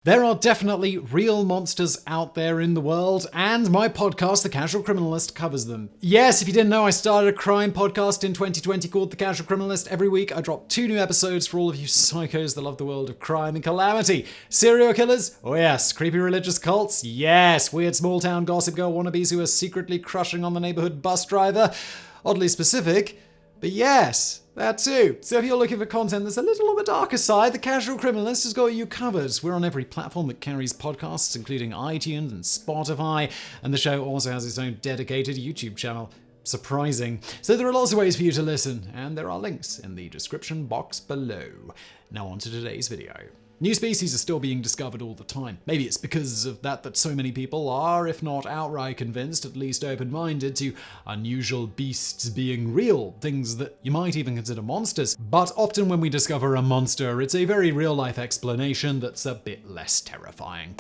There are definitely real monsters out there in the world, and my podcast, The Casual Criminalist, covers them. Yes, if you didn't know, I started a crime podcast in 2020 called The Casual Criminalist. Every week I drop 2 new episodes for all of you psychos that love the world of crime and calamity. Serial killers? Oh yes. Creepy religious cults? Yes. Weird small town gossip girl wannabes who are secretly crushing on the neighborhood bus driver? Oddly specific, but yes. That too. So if you're looking for content that's a little on the darker side, The Casual Criminalist has got you covered. We're on every platform that carries podcasts, including iTunes and Spotify, and the show also has its own dedicated YouTube channel. Surprising. So there are lots of ways for you to listen, and there are links in the description box below. Now on to today's video. New species are still being discovered all the time. Maybe it's because of that so many people are, if not outright convinced, at least open-minded to unusual beasts being real, things that you might even consider monsters. But often when we discover a monster, it's a very real-life explanation that's a bit less terrifying.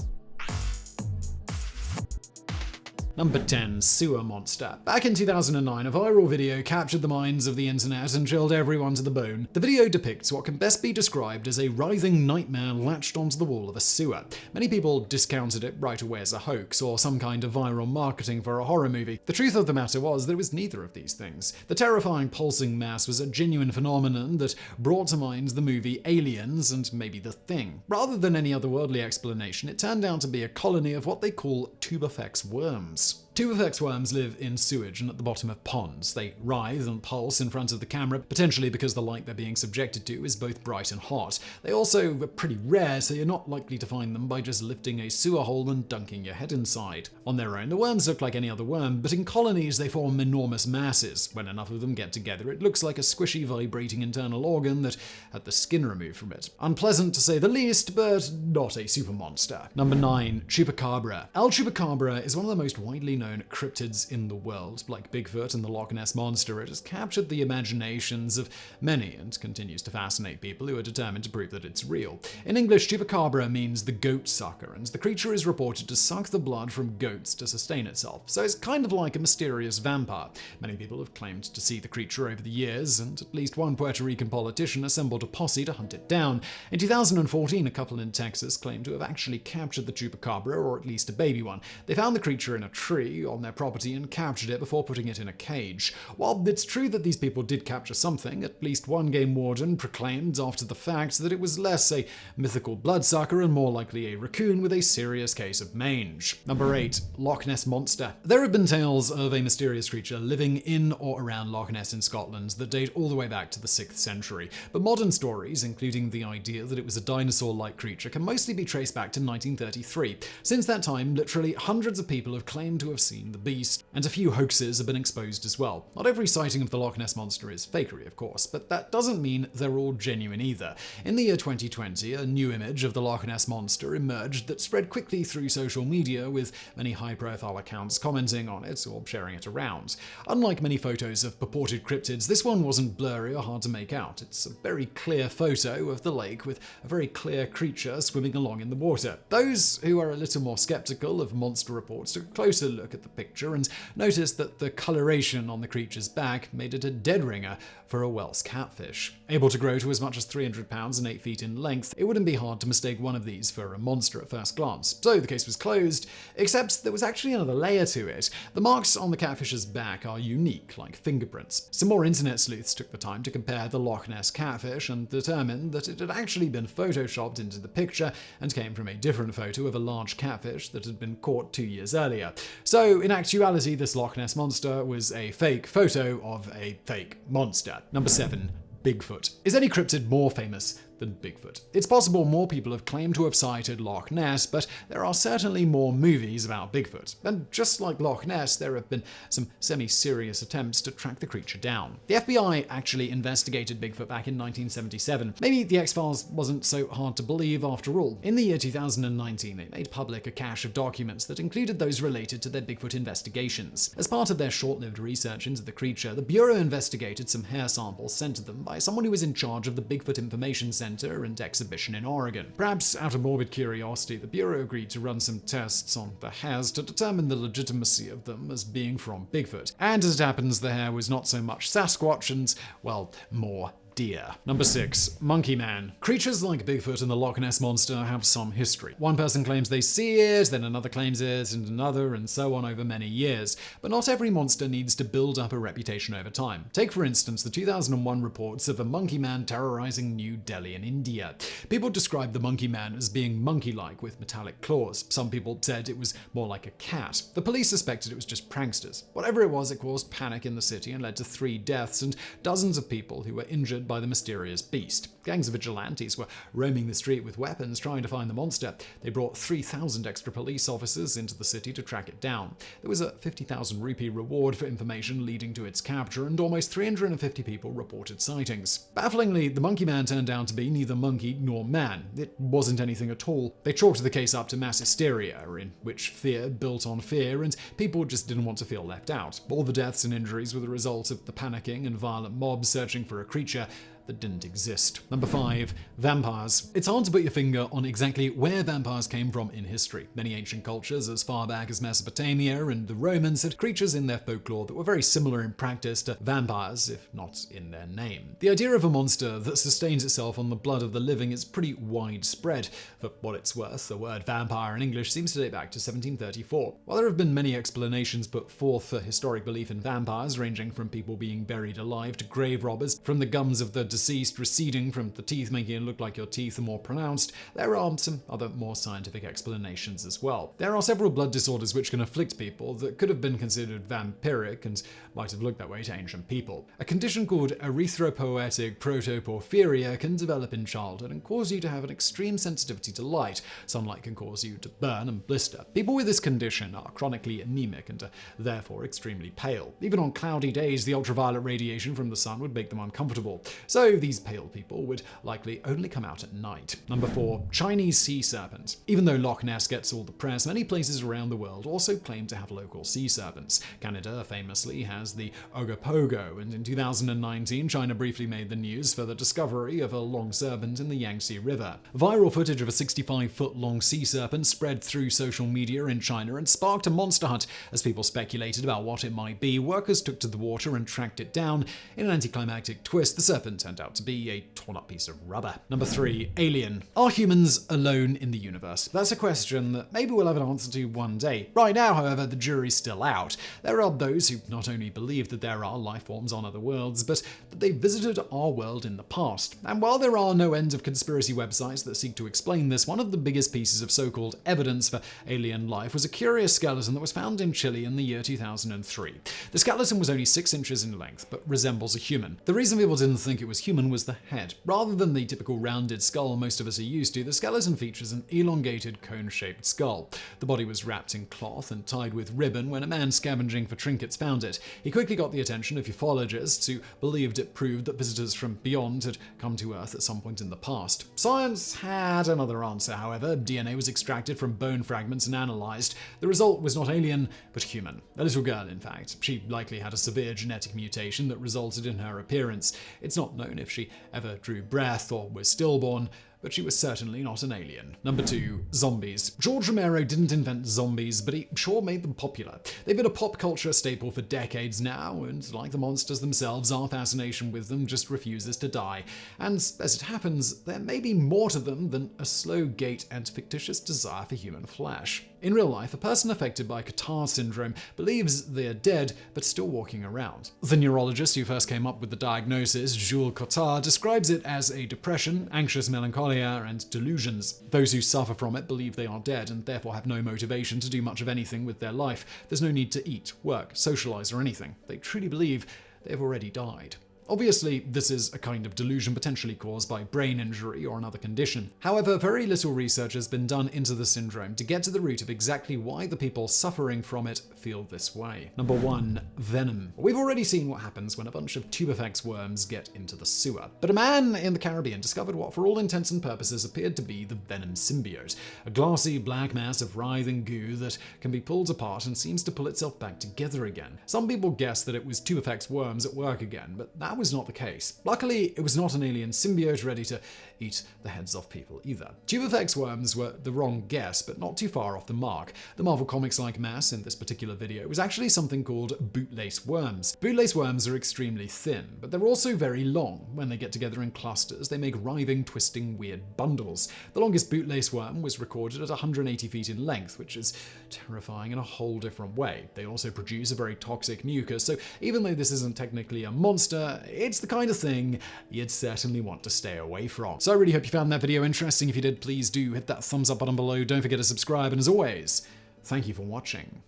Number 10. Sewer Monster. Back in 2009, a viral video captured the minds of the internet and chilled everyone to the bone. The video depicts what can best be described as a writhing nightmare latched onto the wall of a sewer. Many people discounted it right away as a hoax or some kind of viral marketing for a horror movie. The truth of the matter was that it was neither of these things. The terrifying pulsing mass was a genuine phenomenon that brought to mind the movie Aliens and maybe The Thing. Rather than any otherworldly explanation, it turned out to be a colony of what they call tubifex worms. Tubifex worms live in sewage and at the bottom of ponds. They writhe and pulse in front of the camera, potentially because the light they're being subjected to is both bright and hot. They also are pretty rare, so you're not likely to find them by just lifting a sewer hole and dunking your head inside. On their own, the worms look like any other worm, but in colonies they form enormous masses. When enough of them get together, it looks like a squishy, vibrating internal organ that had the skin removed from it. Unpleasant to say the least, but not a super monster. Number 9. Chupacabra. El Chupacabra is one of the most widely known cryptids in the world. Like Bigfoot and the Loch Ness Monster, it has captured the imaginations of many and continues to fascinate people who are determined to prove that it's real. In English, Chupacabra means the goat sucker, and the creature is reported to suck the blood from goats to sustain itself, so it's kind of like a mysterious vampire. Many people have claimed to see the creature over the years, and at least one Puerto Rican politician assembled a posse to hunt it down. In 2014, a couple in Texas claimed to have actually captured the Chupacabra, or at least a baby one. They found the creature in a tree on their property and captured it before putting it in a cage. While it's true that these people did capture something, at least one game warden proclaimed after the fact that it was less a mythical bloodsucker and more likely a raccoon with a serious case of mange. Number 8. Loch Ness Monster. There have been tales of a mysterious creature living in or around Loch Ness in Scotland that date all the way back to the 6th century, but modern stories, including the idea that it was a dinosaur-like creature, can mostly be traced back to 1933. Since that time, literally hundreds of people have claimed to have seen the beast, and a few hoaxes have been exposed as well. Not every sighting of the Loch Ness Monster is fakery, of course, but that doesn't mean they're all genuine either. In the year 2020, a new image of the Loch Ness Monster emerged that spread quickly through social media, with many high-profile accounts commenting on it or sharing it around. Unlike many photos of purported cryptids, this one wasn't blurry or hard to make out. It's a very clear photo of the lake with a very clear creature swimming along in the water. Those who are a little more skeptical of monster reports took a closer look at the picture and noticed that the coloration on the creature's back made it a dead ringer for a Welsh catfish. Able to grow to as much as 300 pounds and 8 feet in length, it wouldn't be hard to mistake one of these for a monster at first glance. So the case was closed, except there was actually another layer to it. The marks on the catfish's back are unique, like fingerprints. Some more internet sleuths took the time to compare the Loch Ness catfish and determined that it had actually been photoshopped into the picture and came from a different photo of a large catfish that had been caught 2 years earlier. So in actuality, this Loch Ness Monster was a fake photo of a fake monster. Number 7. Bigfoot. Is any cryptid more famous than Bigfoot? It's possible more people have claimed to have sighted Loch Ness, but there are certainly more movies about Bigfoot. And just like Loch Ness, there have been some semi-serious attempts to track the creature down. The FBI actually investigated Bigfoot back in 1977. Maybe the X-Files wasn't so hard to believe after all. In the year 2019, they made public a cache of documents that included those related to their Bigfoot investigations. As part of their short-lived research into the creature, the Bureau investigated some hair samples sent to them by someone who was in charge of the Bigfoot Information Center and exhibition in Oregon. Perhaps out of morbid curiosity, the Bureau agreed to run some tests on the hairs to determine the legitimacy of them as being from Bigfoot. And as it happens, the hair was not so much Sasquatch and, well, more deer. Number 6. Monkey Man. Creatures like Bigfoot and the Loch Ness Monster have some history. One person claims they see it, then another claims it, and another, and so on over many years. But not every monster needs to build up a reputation over time. Take, for instance, the 2001 reports of a monkey man terrorizing New Delhi in India. People described the monkey man as being monkey-like with metallic claws. Some people said it was more like a cat. The police suspected it was just pranksters. Whatever it was, it caused panic in the city and led to 3 deaths and dozens of people who were injured by the mysterious beast. Gangs of vigilantes were roaming the street with weapons trying to find the monster. They brought 3,000 extra police officers into the city to track it down. There was a 50,000 rupee reward for information leading to its capture, and almost 350 people reported sightings. Bafflingly, the monkey man turned out to be neither monkey nor man. It wasn't anything at all. They chalked the case up to mass hysteria, in which fear built on fear, and people just didn't want to feel left out. All the deaths and injuries were the result of the panicking and violent mobs searching for a creature that didn't exist. Number 5. Vampires. It's hard to put your finger on exactly where vampires came from in history. Many ancient cultures, as far back as Mesopotamia and the Romans, had creatures in their folklore that were very similar in practice to vampires, if not in their name. The idea of a monster that sustains itself on the blood of the living is pretty widespread. For what it's worth, the word vampire in English seems to date back to 1734. While there have been many explanations put forth for historic belief in vampires, ranging from people being buried alive to grave robbers, from the gums of the deceased receding from the teeth making it look like your teeth are more pronounced, there are some other more scientific explanations as well. There are several blood disorders which can afflict people that could have been considered vampiric and might have looked that way to ancient people. A condition called erythropoietic protoporphyria can develop in childhood and cause you to have an extreme sensitivity to light. Sunlight can cause you to burn and blister. People with this condition are chronically anemic and are therefore extremely pale. Even on cloudy days, the ultraviolet radiation from the sun would make them uncomfortable. So these pale people would likely only come out at night. Number 4. Chinese sea serpent. Even though Loch Ness gets all the press, many places around the world also claim to have local sea serpents. Canada famously has the Ogopogo, and in 2019, China briefly made the news for the discovery of a long serpent in the Yangtze River. Viral footage of a 65-foot-long sea serpent spread through social media in China and sparked a monster hunt. As people speculated about what it might be, workers took to the water and tracked it down. In an anticlimactic twist, the serpent turned out to be a torn-up piece of rubber. Number 3. Alien. Are humans alone in the universe? That's a question that maybe we'll have an answer to one day. Right now, however, the jury's still out. There are those who not only believe that there are life forms on other worlds, but that they visited our world in the past. And while there are no end of conspiracy websites that seek to explain this, one of the biggest pieces of so-called evidence for alien life was a curious skeleton that was found in Chile in the year 2003. The skeleton was only 6 inches in length, but resembles a human. The reason people didn't think it was human was the head. Rather than the typical rounded skull most of us are used to, the skeleton features an elongated cone-shaped skull. The body was wrapped in cloth and tied with ribbon when a man scavenging for trinkets found it. He quickly got the attention of ufologists who believed it proved that visitors from beyond had come to Earth at some point in the past. Science had another answer, however. DNA was extracted from bone fragments and analyzed. The result was not alien, but human. A little girl, in fact. She likely had a severe genetic mutation that resulted in her appearance. It's not known if she ever drew breath or was stillborn, but she was certainly not an alien. Number 2. Zombies. George Romero didn't invent zombies, but he sure made them popular. They've been a pop culture staple for decades now, and like the monsters themselves, our fascination with them just refuses to die. And as it happens, there may be more to them than a slow gait and fictitious desire for human flesh. In real life, a person affected by Cotard syndrome believes they're dead, but still walking around. The neurologist who first came up with the diagnosis, Jules Cotard, describes it as a depression, anxious melancholia, and delusions. Those who suffer from it believe they are dead and therefore have no motivation to do much of anything with their life. There's no need to eat, work, socialize, or anything. They truly believe they've already died. Obviously, this is a kind of delusion potentially caused by brain injury or another condition. However, very little research has been done into the syndrome to get to the root of exactly why the people suffering from it feel this way. Number 1. Venom. We've already seen what happens when a bunch of Tubifex worms get into the sewer. But a man in the Caribbean discovered what for all intents and purposes appeared to be the Venom symbiote, a glassy black mass of writhing goo that can be pulled apart and seems to pull itself back together again. Some people guessed that it was Tubifex worms at work again, but that was not the case. Luckily, it was not an alien symbiote ready to eat the heads off people either. Tubifex worms were the wrong guess, but not too far off the mark. The Marvel Comics-like mass in this particular video was actually something called bootlace worms. Bootlace worms are extremely thin, but they're also very long. When they get together in clusters, they make writhing, twisting, weird bundles. The longest bootlace worm was recorded at 180 feet in length, which is terrifying in a whole different way. They also produce a very toxic mucus, so even though this isn't technically a monster, it's the kind of thing you'd certainly want to stay away from. So I really hope you found that video interesting. If you did, please do hit that thumbs up button below. Don't forget to subscribe, and as always, thank you for watching.